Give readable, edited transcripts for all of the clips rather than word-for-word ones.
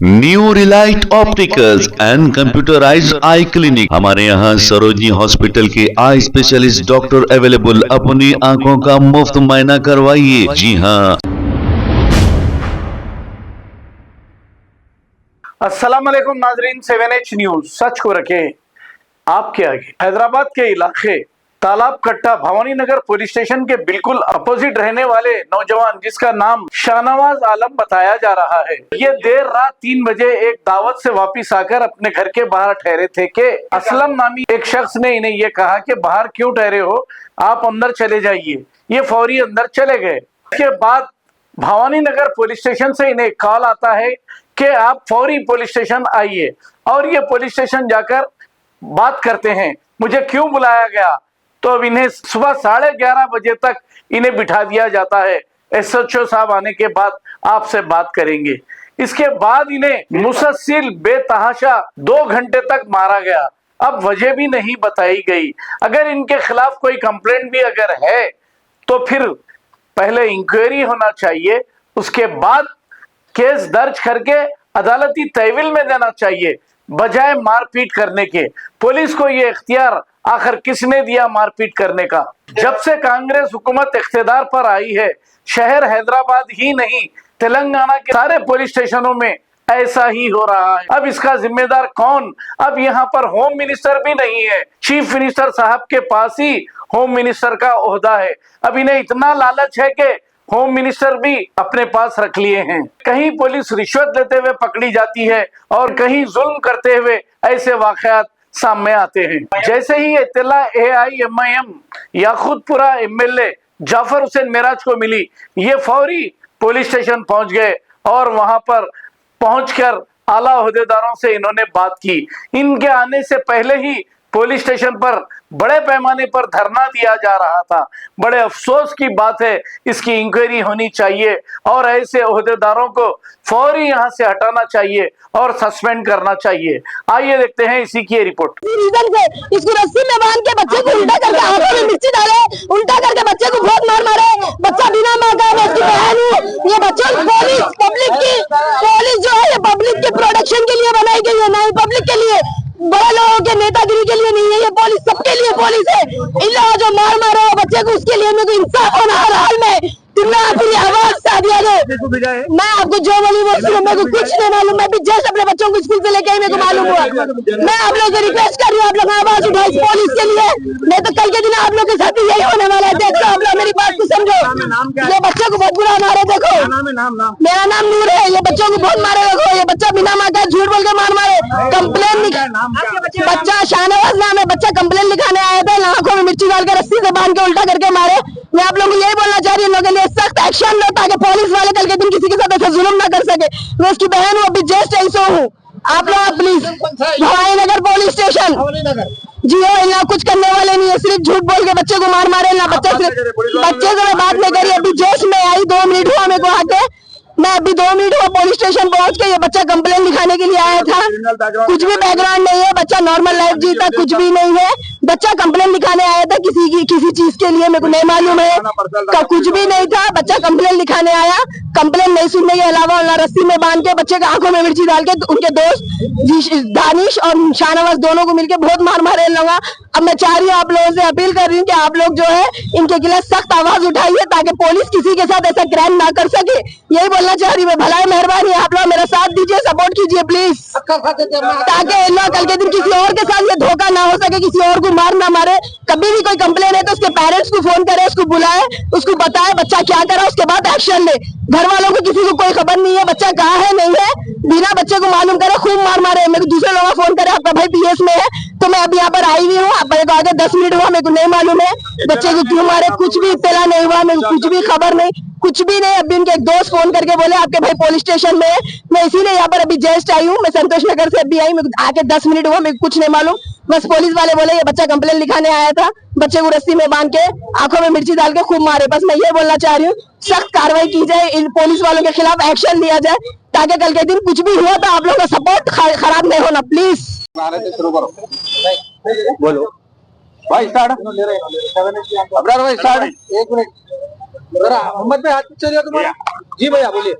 New Relight opticals and computerised I clinic. हमारे यहाँ Sarojini hospital के आई स्पेशलिस्ट डॉक्टर अवेलेबल। अपनी आंखों का मुफ्त मुआयना करवाइए। जी हाँ। अस्सलाम वालेकुम नाजरीन, 7H न्यूज सच को रखे आपके आगे। हैदराबाद के इलाके तालाब कट्टा भवानी नगर पुलिस स्टेशन के बिल्कुल अपोजिट रहने वाले नौजवान, जिसका नाम शाहनवाज आलम बताया जा रहा है, ये देर रात 3 बजे एक दावत से वापस आकर अपने घर के बाहर ठहरे थे कि असलम नामी एक शख्स ने इन्हें ये कहा कि बाहर क्यों ठहरे हो, आप अंदर चले जाइए। ये फौरी अंदर चले गए। इसके बाद भवानी नगर पुलिस स्टेशन से इन्हें कॉल आता है कि आप फौरी पुलिस स्टेशन आइए, और ये पुलिस स्टेशन जाकर बात करते हैं। मुझे क्यों बुलाया गया, तो अब इन्हें सुबह 11:30 बजे तक इन्हें बिठा दिया जाता है। SHO साहब आने के बाद आपसे बात करेंगे। इसके बाद इन्हें मुसलसल बेतहाशा 2 घंटे तक मारा गया। अब वजह भी नहीं बताई गई। अगर इनके खिलाफ कोई कंप्लेंट भी अगर है तो फिर पहले इंक्वायरी होना चाहिए, उसके बाद केस दर्ज करके अदालती तहवील में देना चाहिए, बजाय मारपीट करने के। पुलिस को ये इख्तियार आखिर किसने दिया मारपीट करने का? जब से कांग्रेस हुकूमत इख्तियार पर आई है, शहर हैदराबाद ही नहीं तेलंगाना के सारे पुलिस स्टेशनों में ऐसा ही हो रहा है। अब इसका जिम्मेदार कौन? अब यहाँ पर होम मिनिस्टर भी नहीं है। चीफ मिनिस्टर साहब के पास ही होम मिनिस्टर का ओहदा है। अब इन्हें इतना लालच है कि होम मिनिस्टर भी अपने पास रख लिए हैं। कहीं पुलिस रिश्वत लेते हुए पकड़ी जाती है और कहीं जुल्म करते हुए ऐसे वाकयात सामने आते हैं। जैसे ही इत्तला AIMIM याखूतपुरा MLA जाफर हुसैन मेराज को मिली, ये फौरी पुलिस स्टेशन पहुंच गए और वहां पर पहुंचकर आला ओहदेदारों से इन्होंने बात की। इनके आने से पहले ही पुलिस स्टेशन पर बड़े पैमाने पर धरना दिया जा रहा था। बड़े अफसोस की बात है, इसकी इंक्वायरी होनी चाहिए और ऐसे ओहदेदारों को फौरी यहाँ से हटाना चाहिए और सस्पेंड करना चाहिए। आइए देखते हैं इसी की रिपोर्ट। रीजन से इसको रस्सी में बांध के बच्चे को उल्टा करके आंखों में मिर्ची डाले, उल्टा करके बच्चे को बहुत मार मारे। बच्चा बिना माँ का है, उसकी बहन हूँ। ये बच्चों पुलिस जो है, ये पब्लिक के प्रोटेक्शन के लिए बनाई गई है, नहीं पब्लिक के लिए, बड़े लोगों के नेतागिरी के लिए नहीं है। ये पुलिस सबके लिए पुलिस है। इन लोगों जो मार मारे बच्चे को, उसके लिए मेरे को इंसाफ होना हर हाल में। तुमने अपनी आवाज सा दिया है। मैं आपको जो बोली वो सुनो, मेरे को कुछ नहीं मालूम। मैं भी जस्ट अपने बच्चों को स्कूल से लेके आई, मेरे को मालूम हुआ। मैं आप लोग से रिक्वेस्ट कर रही हूँ, आप लोग आवाज उठाए पुलिस के लिए, नहीं तो कल के दिन आप लोग के साथ भी यही होने वाला है। देखो आप लोग मेरी बात को समझो। ये बच्चों को बहुत बुरा मारे। देखो मेरा नाम नूर है। ये बच्चों को बहुत मारे। देखो ये बच्चा बिना माँ का झूठ बोल के मारे। कंप्लेन बच्चा शाहनवाज नाम है, बच्चा कंप्लेन लिखाने आया था। आंखों में मिर्ची डाल के रस्सी से बांध के उल्टा करके मारे। मैं आप लोगों को यही बोलना चाह रही हूँ, लोगों के लिए सख्त एक्शन लो, ताकि पुलिस वाले कल के दिन किसी के साथ ऐसा जुल्म ना कर सके। मैं उसकी बहन हूँ, अभी जस्ट ऐसा हूँ। आप लोग please Bhawani Nagar police station जी हो, इन कुछ करने वाले नहीं है, सिर्फ झूठ बोल के बच्चे को मार मारे ना। बच्चे से मैं बात नहीं करी, अभी जोश में आई, 2 मिनट हुआ मेरे को आके। मैं अभी 2 मिनट हुआ पुलिस स्टेशन पहुंच के। ये बच्चा कंप्लेन लिखाने के लिए आया था। कुछ भी बैकग्राउंड नहीं है, बच्चा नॉर्मल लाइफ जीता, कुछ भी नहीं है। बच्चा कंप्लेन लिखाने आया था किसी चीज के लिए, मेरे को नहीं मालूम है, कुछ भी नहीं था। बच्चा कंप्लेन लिखाने आया, कंप्लेन नहीं सुनने के अलावा रस्सी में बांध के बच्चे के आंखों में मिर्ची डाल के उनके दोस्त दानिश और शाहनवाज दोनों को मिलकर बहुत मार मारे इन लोग। अब मैं चाह रही हूँ, आप लोगों से अपील कर रही हूँ कि आप लोग जो है इनके खिलाफ सख्त आवाज उठाइए, ताकि पुलिस किसी के साथ ऐसा क्राइम ना कर सके। यही बोलना चाह रही हूँ। भलाई मेहरबानी आप लोग मेरा साथ दीजिए, सपोर्ट कीजिए प्लीज, ताकि इन लोग कल के दिन किसी और के साथ ये धोखा ना हो सके, किसी और को मार ना मारे। कभी भी कोई कंप्लेन है तो उसके पेरेंट्स को फोन करे, उसको बुलाए, उसको बताए बच्चा क्या करा, उसके बाद एक्शन ले। घर वालों को किसी को कोई खबर नहीं है बच्चा कहाँ है नहीं है, बिना बच्चे को मालूम करे खूब मार मारे। मेरे को दूसरे लोग फोन करे, आपका भाई PS में है, तो मैं अभी यहाँ पर आई हुई हूँ। मेरे को आगे 10 मिनट हुआ, मेरे को नहीं मालूम है बच्चे को क्यों मारे, कुछ भी इत्तला नहीं हुआ, मेरे को कुछ भी खबर नहीं, कुछ भी नहीं। अभी उनके एक दोस्त फोन करके बोले आपके भाई पुलिस स्टेशन में है। मैं इसीलिए यहाँ पर अभी जस्ट आई हूँ। मैं संतोष नगर से अभी आई, मेरे को आके 10 मिनट हुआ, मेरे को कुछ नहीं मालूम। बस पुलिस वाले बोले ये बच्चा कंप्लेन लिखाने आया था, बच्चे को रस्सी में बांध के आंखों में मिर्ची डाल के खूब मारे। बस मैं ये बोलना चाह रही हूँ, सख्त कार्रवाई की जाए, इन पुलिस वालों के खिलाफ एक्शन लिया जाए, ताकि कल के दिन कुछ भी हुआ तो आप लोगों का सपोर्ट खराब नहीं होना प्लीज। शुरू करो बोलो भाई, स्टार्ट अब्रार भाई, स्टार्ट। 1 मिनट जरा मोहम्मद भाई, हाथ पीछे लिया तुम्हारा। जी भैया बोलिए।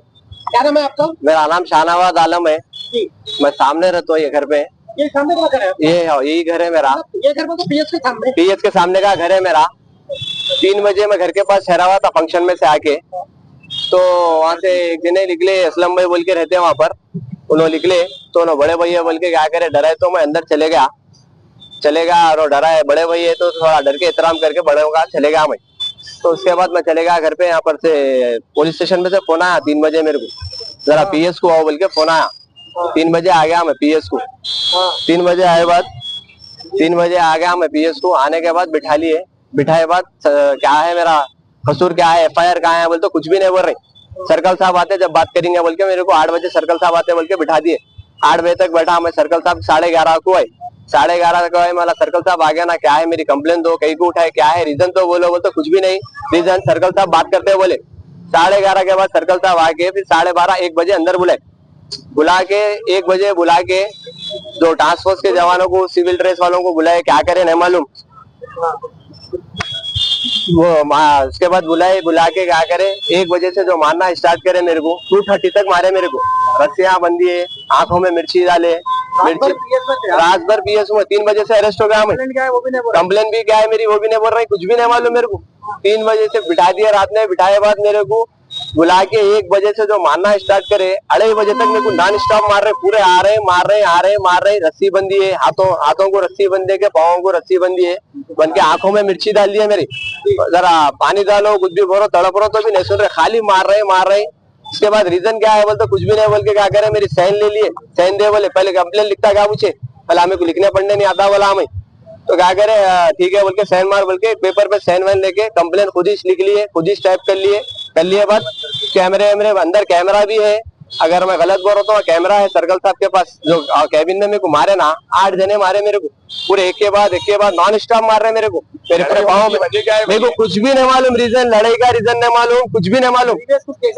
क्या नाम है आपका? मेरा नाम शाहनवाज आलम है। मैं सामने रहता हूँ ये घर पे। ये सामने का घर है? यही घर है मेरा। ये घर में तो पीएस के सामने? पीएस के सामने का घर है मेरा। 3 बजे मैं घर के पास ठहरा हुआ था फंक्शन में से आके, तो वहाँ से एक जने निकले, असलम भाई बोल के रहते हैं वहाँ पर। उन्होंने निकले तो उन्होंने बड़े भैया बोल के क्या करे, डरा है तो मैं अंदर चले गया और डरा है बड़े भैया तो थोड़ा डर के एहतराम करके बड़े का चले गया मैं। तो उसके बाद मैं चले गया घर पे। यहाँ पर से पुलिस स्टेशन में से फोन आया 3 बजे मेरे को, जरा पीएस को आओ बोल के फोन आया। 3 बजे आ गया मैं पीएस को। 3 बजे आए बाद 3 बजे आ गया मैं पीएस को। आने के बाद बिठाए बाद क्या है मेरा कसूर, क्या है, एफआईआर कहाँ है बोल तो कुछ भी नहीं बोल रहे। सर्कल साहब आते जब बात करेंगे बोल के मेरे को 8 बजे सर्कल साहब आते बोल के बिठा दिए। 8 बजे तक बैठा मैं। सर्कल साहब 11:30 को आए। 11:30 को आए, मला सर्कल साहब आ गया ना, क्या है मेरी कंप्लेन दो, कहीं को उठाए, क्या है रीजन तो बोलो। तो कुछ भी नहीं रीजन। सर्कल साहब बात करते हैं बोले। 11:30 के बाद सर्कल साहब आके फिर 12:30 1 बजे अंदर बुला के 1 बजे बुला के जो टास्क फोर्स के जवानों को, सिविल ड्रेस वालों को बुलाए, क्या करे नहीं मालूम। वो उसके बाद बुला के क्या करे, 1 बजे से जो मारना स्टार्ट करे मेरे को, 2:30 तक मारे मेरे को। रस्सियां बंधी है, आंखों में मिर्ची डाले, रात भर पीएस में। 3 बजे से अरेस्ट हो गया मैं। कंप्लेन भी क्या है मेरी वो भी नहीं बोल रही, कुछ भी नहीं मालूम मेरे को। 3 बजे से बिठा दिया रात में। बिठाए बाद मेरे को बुला के 1 बजे से जो मारना स्टार्ट करे, 2:30 बजे तक मेरे को नॉन स्टॉप मार रहे, पूरे आ रहे। रस्सी बंदी है, हाथों को रस्सी बंधे के, पाँव को रस्सी बंदी है, बन के आंखों में मिर्ची डाल दी है मेरी। जरा पानी डालो, कुछ भी बोलो, तड़प रहो तो भी नहीं सुन रहे, खाली मार रहे। उसके बाद रीजन क्या है बोल तो कुछ भी नहीं बोल के क्या करे, मेरी साइन ले लिए। साइन दे बोले, पहले कंप्लेन लिखता क्या पूछे, पहले हमें को लिखने पढ़ने नहीं आता बोला हमें। तो क्या करे, ठीक है बोल के साइन मार बोल के पेपर पे साइन वाइन लेके कंप्लेन खुद ही लिख लिए, खुद ही टाइप कर लिए बाद कैमरे अंदर कैमरा भी है। अगर मैं गलत बोल रहा हूँ तो कैमरा है सर्कल साहब के पास। जो कैबिन में मेरे को मारे ना, 8 जने मारे मेरे को, पूरे एक के बाद नॉन स्टॉप मार रहे मेरे को, मेरे पूरे पाँव में। मेरे को कुछ भी नहीं मालूम रीजन, लड़ाई का रीजन नहीं मालूम, कुछ भी नहीं मालूम।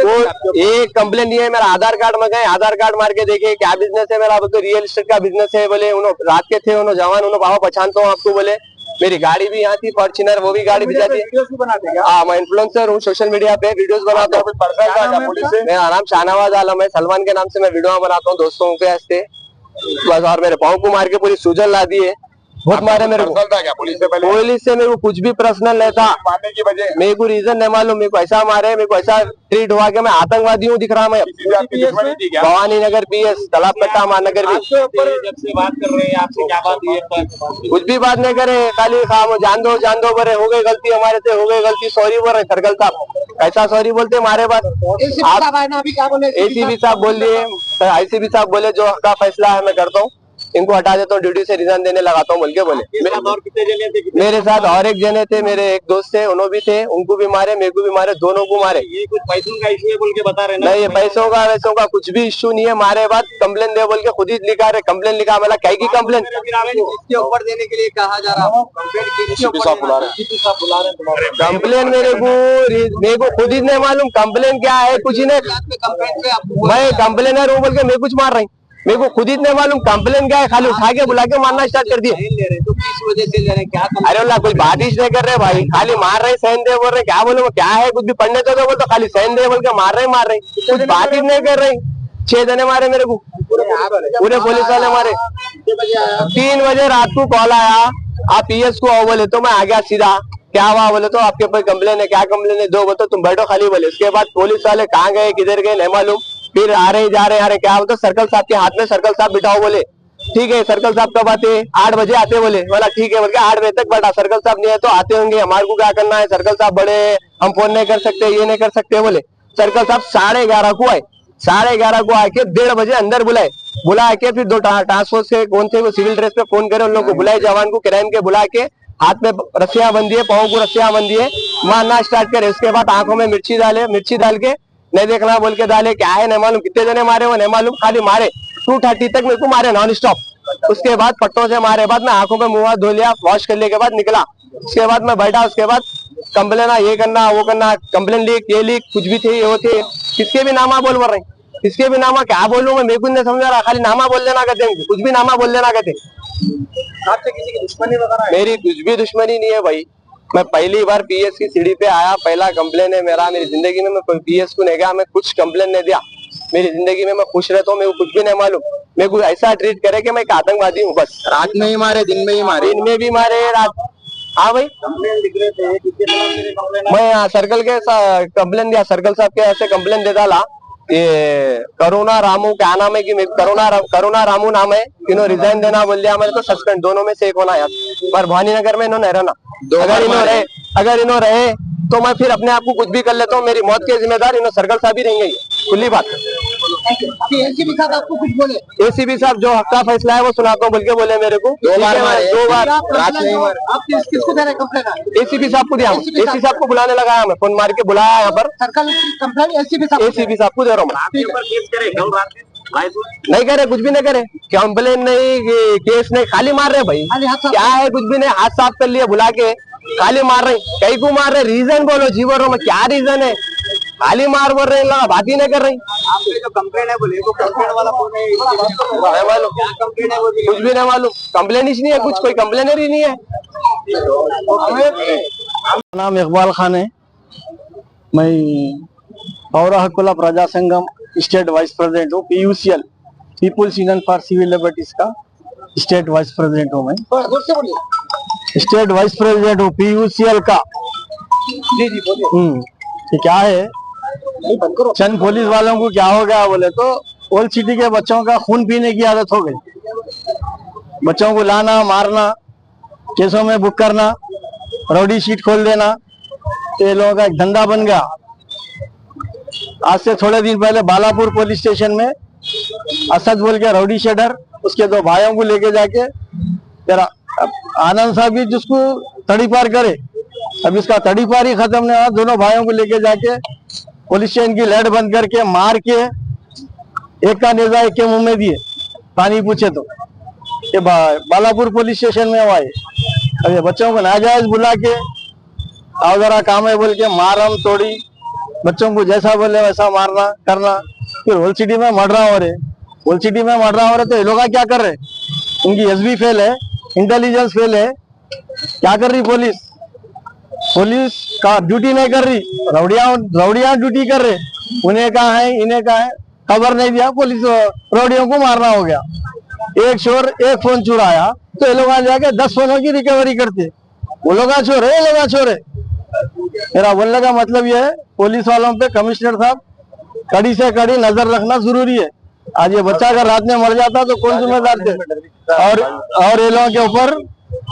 वो एक कंप्लेन नहीं है। मेरा आधार कार्ड में गए, आधार कार्ड मार के देखे क्या बिजनेस है मेरा, तो रियल एस्टेट का बिजनेस है बोले। उन्होंने रात के थे, उन्होंने जवान, उन्होंने बाबा पहचानता हूँ आपको बोले। मेरी गाड़ी भी यहाँ थी फॉर्च्यूनर, वो भी गाड़ी भिजाती है। हाँ, मैं इन्फ्लुएंसर हूँ, सोशल मीडिया पे वीडियोस बनाता हूँ। मेरा नाम शाहनवाज आलम है। सलमान के नाम से मैं वीडियो बनाता हूँ दोस्तों के हंसते बस। और मेरे पाँव को मार के पूरी सूजन ला दी है, बहुत मारे मेरे को। पुलिस से मेरे को कुछ भी पर्सनल नहीं था, मारने की वजह मेरे को रीजन नहीं मालूम। मेरे को ऐसा मारे, मेरे को ऐसा ट्रीट हुआ कि मैं आतंकवादी हूँ दिख रहा। मैं भवानी नगर पीएस, तालाब कट्टा महानगर भी। जब से बात कर रहे हैं आपसे, क्या बात है? कुछ भी बात नहीं करे, खाली जान दो बोले, हो गई गलती हमारे से, हो गई गलती, सॉरी बोल रहे सर्कल साहब। ऐसा सॉरी बोलते हमारे बात। एसीबी साहब बोल दिए, आईसीबी साहब बोले जो का फैसला है मैं करता हूँ, इनको हटा देता हूँ, ड्यूटी से रिजाइन देने लगाता हूँ बोल के बोले। मेरे साथ और एक जने थे, मेरे एक दोस्त थे, उन्होंने भी थे, उनको भी मारे, मेरे को भी मारे, दोनों को मारे। ये कुछ पैसों का इशू है बोल के बता रहे नहीं, ये पैसों का वैसों का कुछ भी इशू नहीं है। मारे बाद कंप्लेन दे बोल के खुद ही लिखा रहे, कंप्लेन लिखा। मतलब क्या की कंप्लेन इसके ऊपर देने के लिए कहा जा रहा है। कंप्लेन मेरे को खुद ही नहीं मालूम कंप्लेन क्या है, कुछ ही नहीं। मैं कंप्लेनर हूँ बोल के मैं कुछ मार रही, मेरे को खुद ही नहीं मालूम कंप्लेन क्या है। खाली उठा के बुला के मारना स्टार्ट कर दिए। तो किस वजह से ले रहे क्या? अरे अल्लाह, कोई बारिश नहीं कर रहे भाई, खाली मार रहे, सहन दे बोल रहे। क्या बोलो क्या है, कुछ भी पढ़ने तो बोल तो खाली सहन दे बोल के मार रहे, कुछ बात ही नहीं कर रही। 6 जने मारे मेरे को, पूरे पुलिस वाले मारे। 3 बजे रात को कॉल आया, आप पीएस को आओ बोले, तो मैं आ गया सीधा। क्या हुआ बोले तो आपके ऊपर कंप्लेन है। क्या कंप्लेन है? 2 बोले तुम बैठो खाली बोले। उसके बाद पुलिस वाले कहाँ गए किधर गए नहीं मालूम। फिर आ रहे जा रहे क्या बोलते, सर्कल साहब के हाथ में, सर्कल साहब बिठाओ बोले। ठीक है, सर्कल साहब कब आते? 8 बजे आते बोले। बोला ठीक है बोल के 8 बजे तक बैठा। सर्कल साहब नहीं है तो आते होंगे, हमारे को क्या करना है, सर्कल साहब बड़े, हम फोन नहीं कर सकते, ये नहीं कर सकते बोले। सर्कल साहब 11:30 को आए। 11:30 को आके 1:30 बजे अंदर बुला के फिर 2 टास्क फोर्स के कौन थे वो सिविल ड्रेस पे फोन करे, उन लोगों को बुलाए, जवान को क्राइम के बुला के, हाथ में रस्सियां बंधी है, पाँव को रस्सियां बंधी है, मारना स्टार्ट करे। उसके बाद आंखों में मिर्ची डाल के नहीं देखना बोल के डाले। क्या है नहीं मालूम, कितने जने मारे वो नहीं मालूम, खाली मारे। 2:30 तक मेरे को मारे नॉन स्टॉप। उसके बाद पट्टों से मारे बाद मैं आंखों में मुंह हाथ धो लिया, वॉश करने के बाद निकला। उसके बाद मैं बैठा। उसके बाद कंप्लेन ये करना वो करना, कंप्लेन लिख ये लिख, कुछ भी थे वो थे, किसके भी नामा बोल रहे, किसके भी नामा क्या बोलूं मैं, मेरे को नहीं समझ रहा। खाली नामा बोल देना कहते, कुछ भी नामा बोल देना कहते। आपसे किसी की दुश्मनी वगैरह? मेरी कुछ भी दुश्मनी नहीं है भाई। मैं पहली बार पीएस की सीढ़ी पे आया, पहला कंप्लेन है मेरा मेरी जिंदगी में। मैं पीएस को नहीं गया, मैं कुछ कंप्लेन नहीं दिया, मेरी जिंदगी में मैं खुश रहता हूँ, मेरे को कुछ भी नहीं मालूम। मेरे को ऐसा ट्रीट करे कि मैं एक आतंकवादी हूँ बस। रात में ही मारे, दिन में ही मारे? दिन में भी मारे, रात। हाँ भाई, कंप्लेन लिख रहे थे, मैं यहाँ सर्कल के कंप्लेन दिया, सर्कल साहब के ऐसे कंप्लेन दे डाला। ये करुणा रामू क्या नाम है कि करुणा रामू नाम है, इन्होंने रिजाइन देना बोल दिया, मैंने तो सस्पेंड, दोनों में से एक होना यार। पर भवानी नगर में इन्होंने रहना, अगर इन्होंने रहे तो मैं फिर अपने आप को कुछ भी कर लेता हूँ। मेरी मौत के जिम्मेदार इन्होंने सर्कल साहब ही रहेंगे, खुली बात। एसीपी साहब आपको कुछ बोले? एसीपी साहब जो हक का फैसला है वो सुनाता हूँ बोल के बोले मेरे को। 2 बार मारे, 2 बार रात में ही मारे। आप किसको दे रहे कंप्लेन? एसीपी साहब को दिया, एसीपी साहब को बुलाने लगाया, मैं फोन मार के बुलाया यहाँ पर। सर्कल कंप्लेन एसीपी साहब को दे रहा हूँ। नहीं करे, कुछ भी नहीं करे, कंप्लेन नहीं, केस नहीं, खाली मार रहे भाई। क्या है, कुछ भी नहीं, हाथ साफ कर लिया बुला के, खाली मार रहे। कहीं को मार रहे, रीजन बोलो जी, बोल रहा हूँ क्या रीजन है, खाली मार बोल रहे, लगा बात ही नहीं कर रही। आपने जो कंप्लेन है बोले, वो कंप्लेन वाला कौन है? क्या कंप्लेन है? कुछ भी नहीं मालूम, कंप्लेन ही नहीं है, कुछ कोई कंप्लेनर ही नहीं है। नाम इकबाल खान है, मैं Paura Hakkula Praja Sangam state vice president हूँ। PUCL people's union for civil liberties का स्टेट वाइस प्रेसिडेंट हूँ। मैं स्टेट वाइस प्रेसिडेंट हूँ PUCL का। ये क्या है, चंद पुलिस वालों को क्या हो गया बोले तो ओल्ड सिटी के बच्चों का खून पीने की आदत हो गई। बच्चों को लाना, मारना, केसों में बुक करना, रौडी शीट खोल देना, ये लोगों का एक धंधा बन गया। आज से थोड़े दिन पहले बालापुर पुलिस स्टेशन में असद बोल के रौडी शेडर उसके 2 भाइयों को लेके जाके, तेरा आनंद साहब भी जिसको तड़ी पार करे, अब इसका तड़ी पार ही खत्म नहीं हुआ। दोनों भाइयों को लेके जाके पुलिस स्टेशन की लाइट बंद करके मार के, एक का नेजा एक के मुंह में दिए, पानी पूछे तो। ये बालापुर पुलिस स्टेशन में हुआ है। अब ये बच्चों को नाजायज बुला के आओ जरा काम है बोल के मारम तोड़ी, बच्चों को जैसा बोले वैसा मारना करना। फिर होल सिटी में मर्डर हो रहे, होल सिटी में मर्डर हो रहे, तो ये लोग क्या कर रहे? उनकी SB फेल है, इंटेलिजेंस फेल है, क्या कर रही पुलिस? पुलिस का ड्यूटी नहीं कर रही, रौड़िया ड्यूटी कर रहे। उन्हें कहा है, इन्हें कहा है, खबर नहीं दिया, पुलिस रौड़ियों को मारना हो गया। एक चोर एक फोन चुराया तो ये लोग आ जाके 10 फोनों की रिकवरी करते। वो लोग चोर है, ये लोग चोर है। मेरा बोलने का मतलब यह है, पुलिस वालों पे कमिश्नर साहब कड़ी से कड़ी नजर रखना जरूरी है। आज ये बच्चा अगर रात में मर जाता तो कौन जिम्मेदार थे? और ये लोगों के ऊपर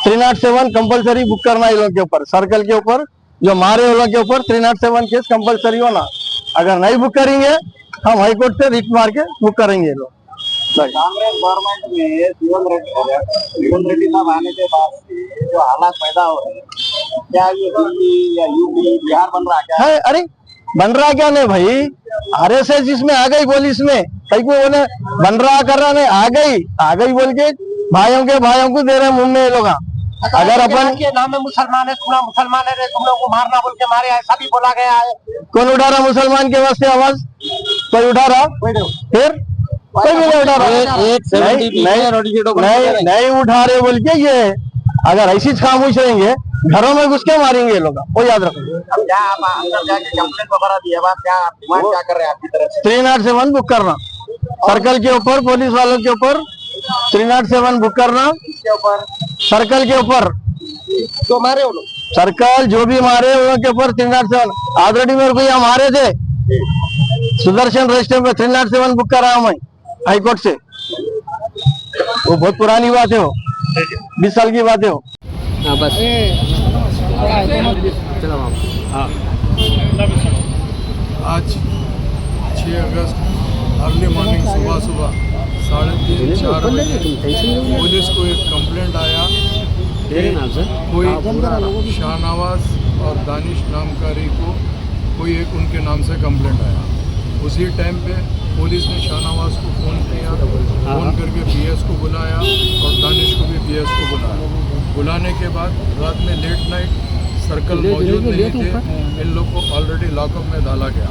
307 कंपलसरी बुक करना, ये लोगों के ऊपर, सर्कल के ऊपर जो मारे उन लोगों के ऊपर 307 केस कंपलसरी होना। अगर नहीं बुक करेंगे हम हाईकोर्ट से रिट मार के बुक करेंगे ये लोग। कांग्रेस गवर्नमेंट में जीवन रेड्डी साहब आने के बाद से जो हालात पैदा हो रहे हैं, क्या ये दिल्ली या यूपी बिहार बन रहा क्या है? अरे बन रहा क्या नहीं भाई, RSS इसमें आ गई पुलिस में, कहीं को बोले बन रहा कर रहा नहीं, आ गई बोल के भाइयों को दे रहे मुंह में ये लोग। अगर अपन के नाम में मुसलमान है, तुम मुसलमान है, तुम लोग को मारना बोल के मारे, ऐसा भी बोला गया है। कौन उठा रहा मुसलमान के वास्ते आवाज? कोई उठा रहा? फिर कोई भी नहीं उठा रहा, नहीं उठा रहे बोल के। ये अगर ऐसी खामोश रहेंगे, घरों में घुस के मारेंगे लोग, वो याद रखो। क्या आप अंदर जाके कंप्लेंट वगैरह दिया, क्या डिमांड क्या कर रहे हैं आपकी तरफ से? 307 बुक करना, सर्कल के ऊपर, पुलिस वालों के ऊपर 307 बुक करना, सर्कल के ऊपर तो मारे वो लोग, सर्कल जो भी मारे उनके ऊपर 307। ऑलरेडी मेरे को यहाँ मारे थे, सुदर्शन रजिस्टर में 307 बुक करा मैं हाईकोर्ट से। वो बहुत पुरानी बात है, वो 20 साल की बात है वो। बस चलो आज 6 अगस्त अर्ली मॉर्निंग सुबह 3:30-4 बजे पुलिस को एक कंप्लेंट आया कि कोई शाहनवाज और दानिश नामकारी को कोई एक उनके नाम से कंप्लेंट आया। उसी टाइम पे पुलिस ने शाहनवाज को फ़ोन किया, फ़ोन करके PS को बुलाया और दानिश को भी PS को बुलाया। बुलाने के बाद रात में लेट नाइट सर्कल मौजूद नहीं थे, इन लोग को ऑलरेडी लॉकअप में डाला गया।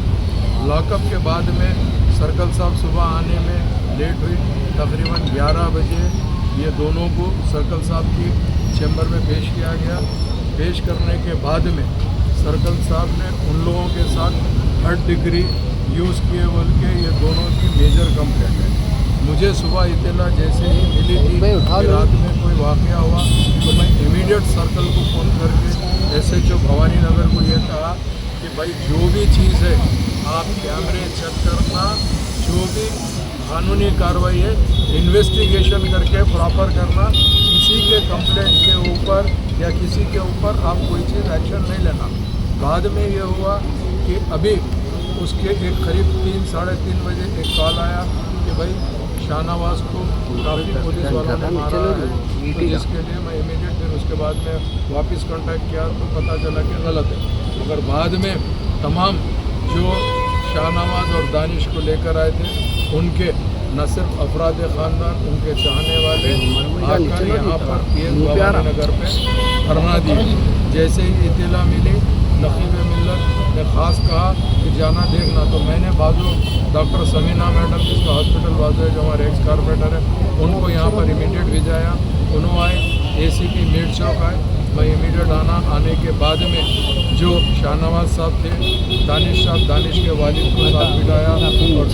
लॉकअप के बाद में सर्कल साहब सुबह आने में लेट हुई, तकरीबन 11 बजे ये दोनों को सर्कल साहब की चैम्बर में पेश किया गया। पेश करने के बाद में सर्कल साहब ने उन लोगों के साथ 3rd डिग्री यूज़ किए बोल के ये दोनों की मेजर कंप्लेंट है। मुझे सुबह इतला जैसे ही मिली थी कि रात में कोई वाक़या हुआ तो मैं इमीडिएट सर्कल को फ़ोन करके SHO भवानी नगर को ये कहा कि भाई जो भी चीज़ है आप कैमरे चेक करना, जो भी कानूनी कार्रवाई है इन्वेस्टिगेशन करके प्रॉपर करना, किसी के कंप्लेंट के ऊपर या किसी के ऊपर आप कोई चीज़ एक्शन नहीं लेना। बाद में ये हुआ कि अभी उसके एक करीब 3-3:30 बजे एक कॉल आया कि भाई शाहनवाज को काफ़ी पुलिस वालों ने मारा है, तो जिसके लिए मैं इमीडिएट फिर उसके बाद में वापस कांटेक्ट किया तो पता चला कि गलत है। मगर बाद में तमाम जो शाहनवाज और दानिश को लेकर आए थे उनके न सिर्फ अफराद ख़ानदान, उनके चाहने वाले आकर यहाँ पर भवानी नगर पे धरना दिए। जैसे ही इत्तला मिली नकीब मिल्लत ने ख़ास कहा कि जाना देखना, तो मैंने बाजू डॉक्टर समीना मैडम जिसका हॉस्पिटल बाजू है, जो हमारे एक्स कारपोरेटर है, उनको यहाँ पर इमीडिएट भिजाया। उन्होंने आए, ACP मीर चौक आए, मैं इमीडिएट आने के बाद में जो शाहनवाज साहब थे, दानिश के वालिद को साथ बिठाया और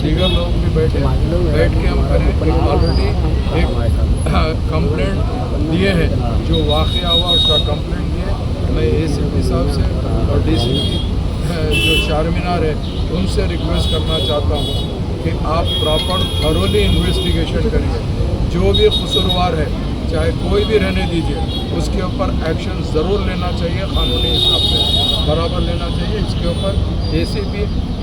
दीगर लोग भी बैठ के हम करें ऑलरेडी एक कंप्लेंट दिए हैं, जो वाक़या हुआ उसका कंप्लेंट दिए। मैं ACP साहब से और DCP जो चारमीनार है उनसे रिक्वेस्ट करना चाहता हूँ कि आप प्रॉपर थरोली इन्वेस्टिगेशन करिए। जो भी कसूरवार है चाहे कोई भी रहने दीजिए, उसके ऊपर एक्शन ज़रूर लेना चाहिए, कानूनी हिसाब से बराबर लेना चाहिए। इसके ऊपर ACP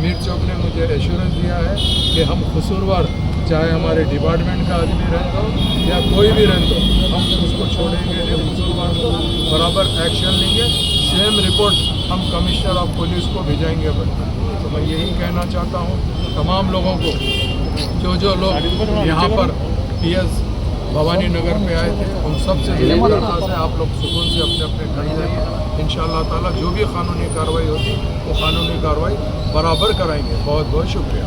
मीर चौक ने मुझे एश्योरेंस दिया है कि हम कसूरवार चाहे हमारे डिपार्टमेंट का आदमी रह दो या कोई भी रह दो, हम उसको छोड़ेंगे नहीं, कसूरवार को बराबर एक्शन लेंगे। सेम रिपोर्ट हम कमिश्नर ऑफ पुलिस को भेजाएंगे बनकर। तो मैं यही कहना चाहता हूँ तमाम लोगों को, जो लोग यहाँ पर PS भवानी नगर में आए थे, उन सब से दरख्वास्त है आप लोग सुकून से अपने अपने घर जाइए। इंशाअल्लाह ताला जो भी कानूनी कार्रवाई होगी वो कानूनी कार्रवाई बराबर कराएंगे। बहुत बहुत शुक्रिया।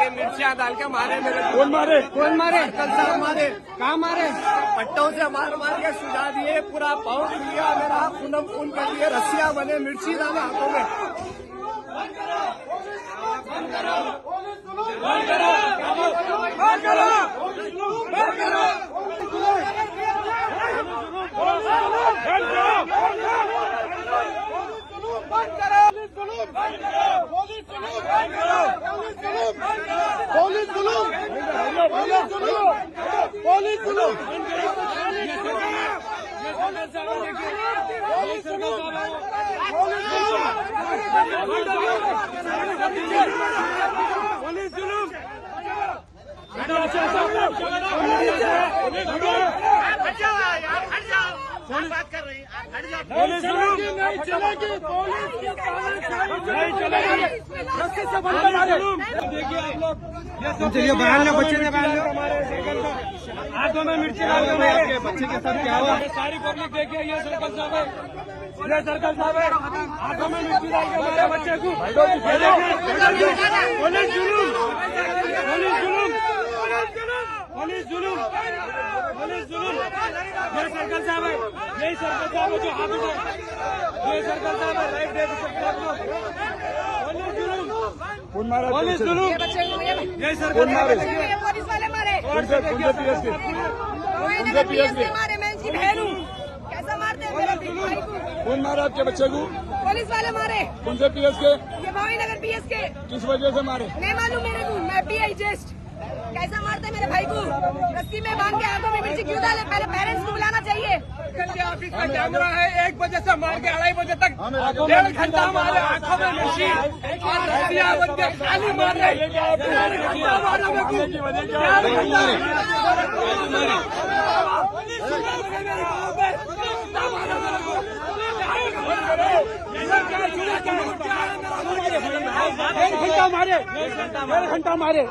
मिर्चियाँ डाल के मारे मेरे। कौन मारे? कल साहब मारे। कहाँ मारे? पट्टों से मार के सुझा दिए, पूरा पाउंड लिया, मेरा खून कर दिए, रस्सियाँ बने, मिर्ची डाला हाथों में। बात कर रही चलिए बयान लो, बच्चे ने बयान लो, हाथों में मिर्ची डाल के बच्चे के साथ क्या हुआ? सारी पब्लिक देखिए, ये सर्कल साहब है, हाथों में मिर्ची डाल के हमारे बच्चे को पुलिस जुलूम। ये सर्कल साहब है, यही सर्कल साहब है जो हाथ उठाए, ये सर्कल साहब है, राइट दे सकते आप लोग। पुलिस जुलूम, यही सर्कल साहब है, पुलिस वाले मारे, PSK मारे, मैं इनकी बहन हूँ, कैसा मारते हैं मेरे भाई को? कौन मारा आपके बच्चे को? पुलिस वाले मारे। कौन से PSK? ये भवानी नगर PSK। किस वजह से मारे? नहीं मालूम मेरे को, मैं PI जस्ट। कैसा मारते मेरे भाई को? रस्सी में बांध के आंखों में मिर्ची क्यों डाले? पहले पेरेंट्स को बुलाना चाहिए। ऑफिस का कैमरा है, 1 बजे से मार के 2:30 बजे तक 1.5 घंटा मारे, आंखों में मिर्ची और रस्सियां बन के खाली मार रहे। 1.5 घंटा मारा मेरे को, 1.5 घंटा मारे।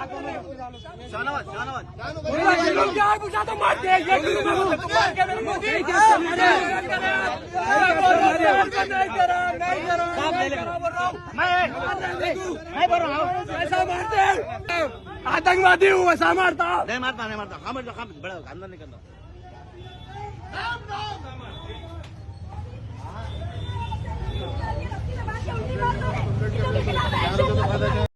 आतंकवादी हूँ ऐसा मारता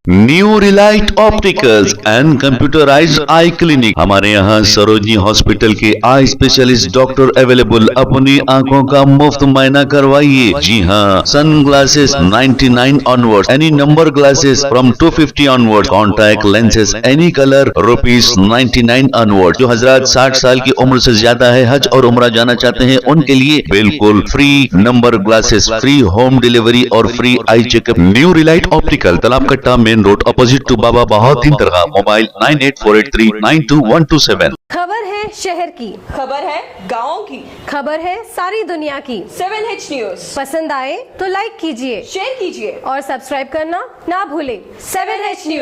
new Relight opticals and computerised I clinic. हमारे यहाँ सरोजनी हॉस्पिटल के आई स्पेशलिस्ट डॉक्टर अवेलेबल। अपनी आंखों का मुफ्त मायना करवाइए। जी हाँ, sunglasses 99 onward, any number glasses from 250 onward, contact lenses any colour ₹99 onward. जो हजरात 60 साल की उम्र से ज्यादा है, हज और उम्रा जाना चाहते हैं, उनके लिए बिल्कुल free number glasses, free home delivery और free eye checkup. New relight optical, Talab Katta, main road, opposite to Baba Bahauddin दरगाह। मोबाइल 9848392127। खबर है शहर की, खबर है गाँव की, खबर है सारी दुनिया की। 7H न्यूज पसंद आए तो लाइक कीजिए, शेयर कीजिए और सब्सक्राइब करना ना भूले। 7H news.